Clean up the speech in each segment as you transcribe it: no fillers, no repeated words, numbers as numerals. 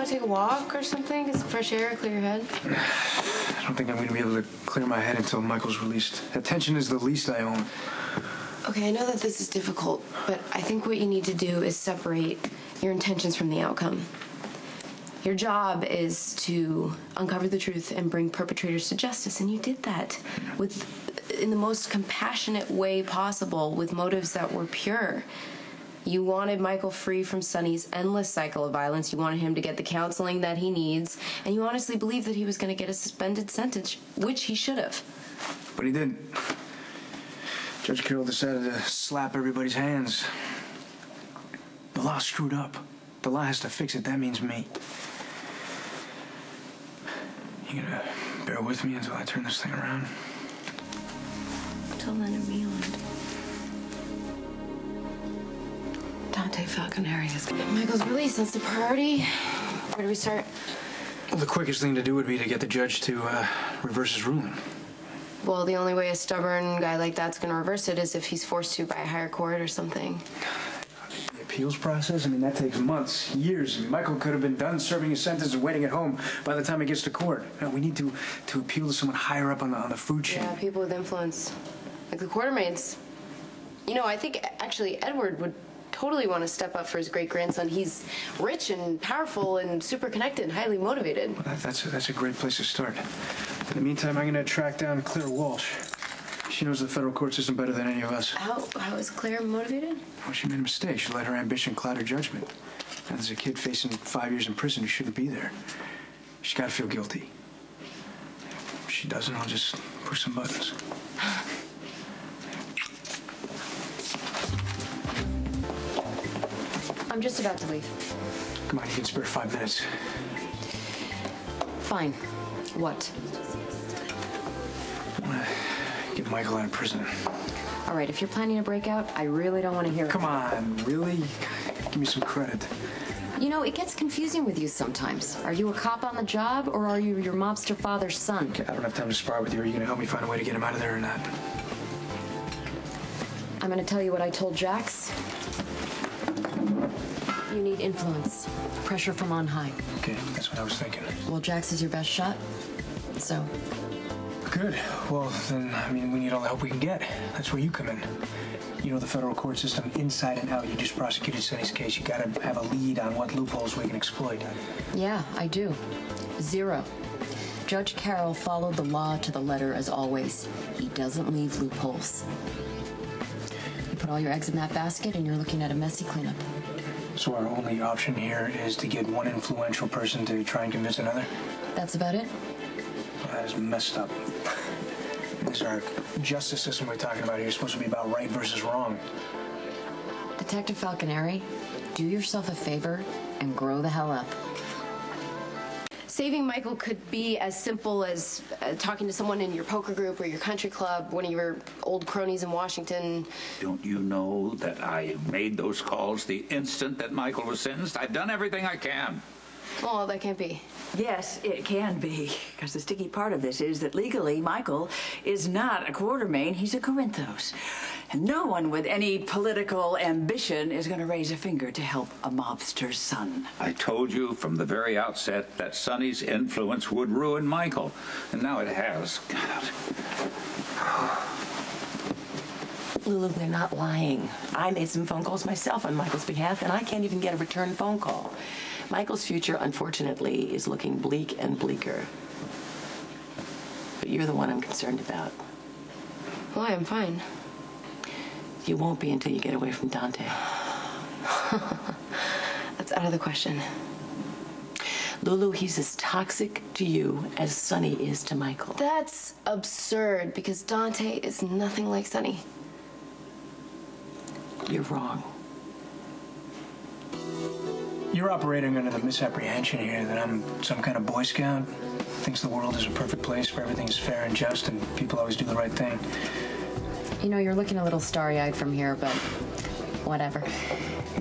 want to take a walk or something? Get some fresh air, clear your head? I don't think I'm going to be able to clear my head until Michael's released. Attention is the least I own. Okay, I know that this is difficult, but I think what you need to do is separate your intentions from the outcome. Your job is to uncover the truth and bring perpetrators to justice, and you did that in the most compassionate way possible with motives that were pure. You wanted Michael free from Sonny's endless cycle of violence. You wanted him to get the counseling that he needs, and you honestly believed that he was going to get a suspended sentence, which he should have. But he didn't. Judge Carroll decided to slap everybody's hands. The law screwed up. The law has to fix it. That means me. You gonna bear with me until I turn this thing around? Until then, Ameland. Dante Falconeri is... Michael's release, that's the priority. Where do we start? Well, the quickest thing to do would be to get the judge to reverse his ruling. Well, the only way a stubborn guy like that's going to reverse it is if he's forced to by a higher court or something. The appeals process? I mean, that takes months, years. Michael could have been done serving his sentence and waiting at home by the time he gets to court. You know, we need to appeal to someone higher up on the food chain. Yeah, people with influence. Like the quartermaids. You know, I think actually Edward would totally want to step up for his great-grandson. He's rich and powerful and super connected and highly motivated. Well, that's a great place to start. In the meantime, I'm going to track down Claire Walsh. She knows the federal court system better than any of us. How is Claire motivated? Well, she made a mistake. She let her ambition cloud her judgment. Now, there's a kid facing 5 years in prison who shouldn't be there. She's got to feel guilty. If she doesn't, I'll just push some buttons. I'm just about to leave. Come on, you can spare 5 minutes. Fine. What? I want to get Michael out of prison. All right, if you're planning a breakout, I really don't want to hear it. Come on, really? Give me some credit. You know, it gets confusing with you sometimes. Are you a cop on the job, or are you your mobster father's son? Okay, I don't have time to spar with you. Are you going to help me find a way to get him out of there or not? I'm going to tell you what I told Jax. You need influence. Pressure from on high. Okay, that's what I was thinking. Well, Jax is your best shot, so... Good. Well, then, I mean, we need all the help we can get. That's where you come in. You know the federal court system inside and out. You just prosecuted Sonny's case. You gotta have a lead on what loopholes we can exploit. Yeah, I do. 0. Judge Carroll followed the law to the letter as always. He doesn't leave loopholes. You put all your eggs in that basket and you're looking at a messy cleanup. So our only option here is to get one influential person to try and convince another? That's about it? Well, that is messed up. This is our justice system we're talking about here. It's supposed to be about right versus wrong. Detective Falconeri, do yourself a favor and grow the hell up. Saving Michael could be as simple as talking to someone in your poker group or your country club, one of your old cronies in Washington. Don't you know that I made those calls the instant that Michael was sentenced? I've done everything I can. Oh, that can't be. Yes, it can be, because the sticky part of this is that legally Michael is not a Quartermain, he's a Corinthos. And no one with any political ambition is going to raise a finger to help a mobster's son. I told you from the very outset that Sonny's influence would ruin Michael, and now it has. God. Lulu, they're not lying. I made some phone calls myself on Michael's behalf, and I can't even get a return phone call. Michael's future, unfortunately, is looking bleak and bleaker. But you're the one I'm concerned about. Why? I'm fine. You won't be until you get away from Dante. That's out of the question. Lulu, he's as toxic to you as Sonny is to Michael. That's absurd, because Dante is nothing like Sonny. You're wrong. You're operating under the misapprehension here that I'm some kind of Boy Scout. Thinks the world is a perfect place where everything's fair and just and people always do the right thing. You know, you're looking a little starry-eyed from here, but whatever.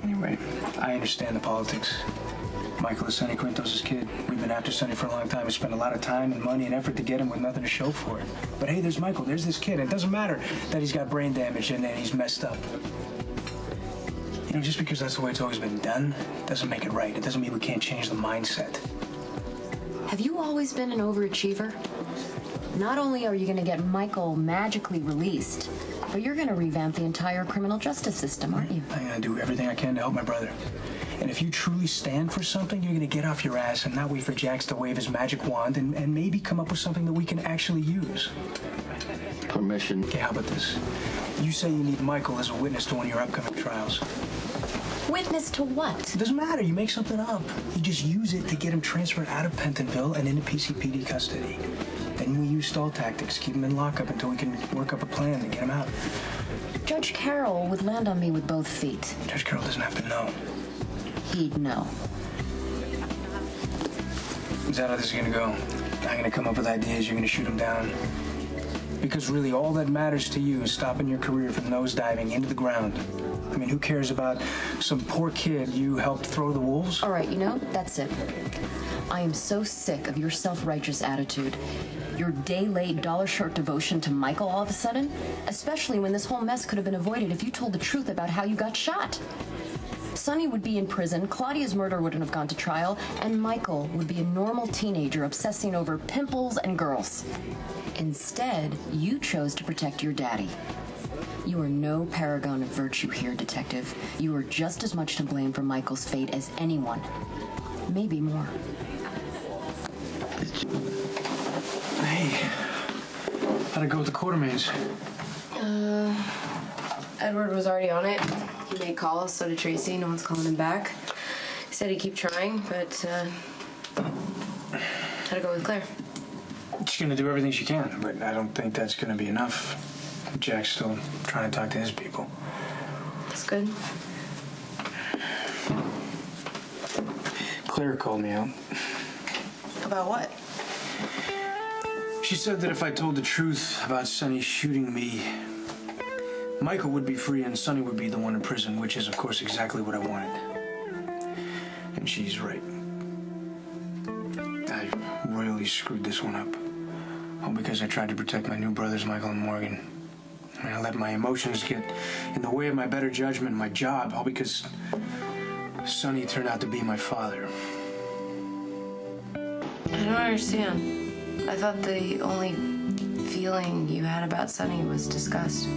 Anyway, I understand the politics. Michael is Sonny Corinthos' kid. We've been after Sonny for a long time. We spent a lot of time and money and effort to get him with nothing to show for it. But hey, there's Michael. There's this kid. It doesn't matter that he's got brain damage and that he's messed up. You know, just because that's the way it's always been done doesn't make it right. It doesn't mean we can't change the mindset. Have you always been an overachiever? Not only are you going to get Michael magically released, but you're going to revamp the entire criminal justice system, aren't you? I'm going to do everything I can to help my brother. And if you truly stand for something, you're going to get off your ass and not wait for Jax to wave his magic wand and maybe come up with something that we can actually use. Permission. Okay, how about this? You say you need Michael as a witness to one of your upcoming trials. Witness to what? It doesn't matter. You make something up. You just use it to get him transferred out of Pentonville and into PCPD custody. Then we use stall tactics, keep him in lockup until we can work up a plan to get him out. Judge Carroll would land on me with both feet. Judge Carroll doesn't have to know. He'd know. Is that how this is going to go? I'm going to come up with ideas, you're going to shoot him down. Because really all that matters to you is stopping your career from nosediving into the ground. I mean, who cares about some poor kid you helped throw the wolves? All right, you know, that's it. I am so sick of your self-righteous attitude. Your day-late, dollar-short devotion to Michael all of a sudden, especially when this whole mess could have been avoided if you told the truth about how you got shot. Sonny would be in prison, Claudia's murder wouldn't have gone to trial, and Michael would be a normal teenager obsessing over pimples and girls. Instead, you chose to protect your daddy. You are no paragon of virtue here, Detective. You are just as much to blame for Michael's fate as anyone. Maybe more. Hey, how'd it go with the Quartermains? Edward was already on it. He made calls, so did Tracy. No one's calling him back. He said he'd keep trying, but how'd it go with Claire? She's gonna do everything she can, but I don't think that's gonna be enough. Jack's still trying to talk to his people. That's good. Claire called me out. About what? She said that if I told the truth about Sonny shooting me, Michael would be free and Sonny would be the one in prison, which is, of course, exactly what I wanted. And she's right. I royally screwed this one up. All because I tried to protect my new brothers, Michael and Morgan. I mean, I let my emotions get in the way of my better judgment and my job, all because Sonny turned out to be my father. I don't understand. I thought the only feeling you had about Sonny was disgust.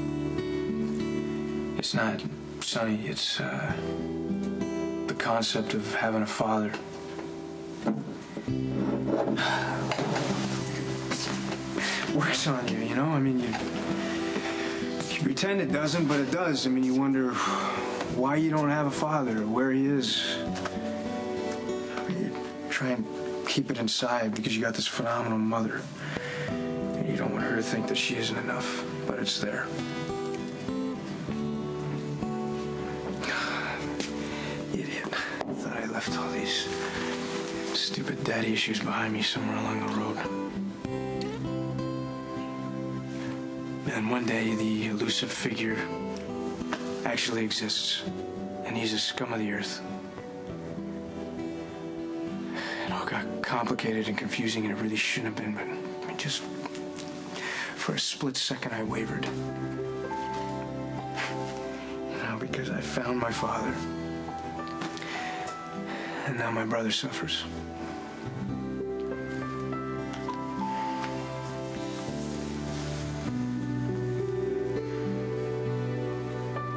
It's not Sonny, it's the concept of having a father. Works on you, you know? I mean, you pretend it doesn't, but it does. I mean, you wonder why you don't have a father, where he is. You try and keep it inside because you got this phenomenal mother. And you don't want her to think that she isn't enough, but it's there. Idiot. Thought I left all these stupid daddy issues behind me somewhere along the road. And one day, the elusive figure actually exists, and he's a scum of the earth. It all got complicated and confusing, and it really shouldn't have been, but I mean, just for a split second, I wavered. You know, because I found my father, and now my brother suffers.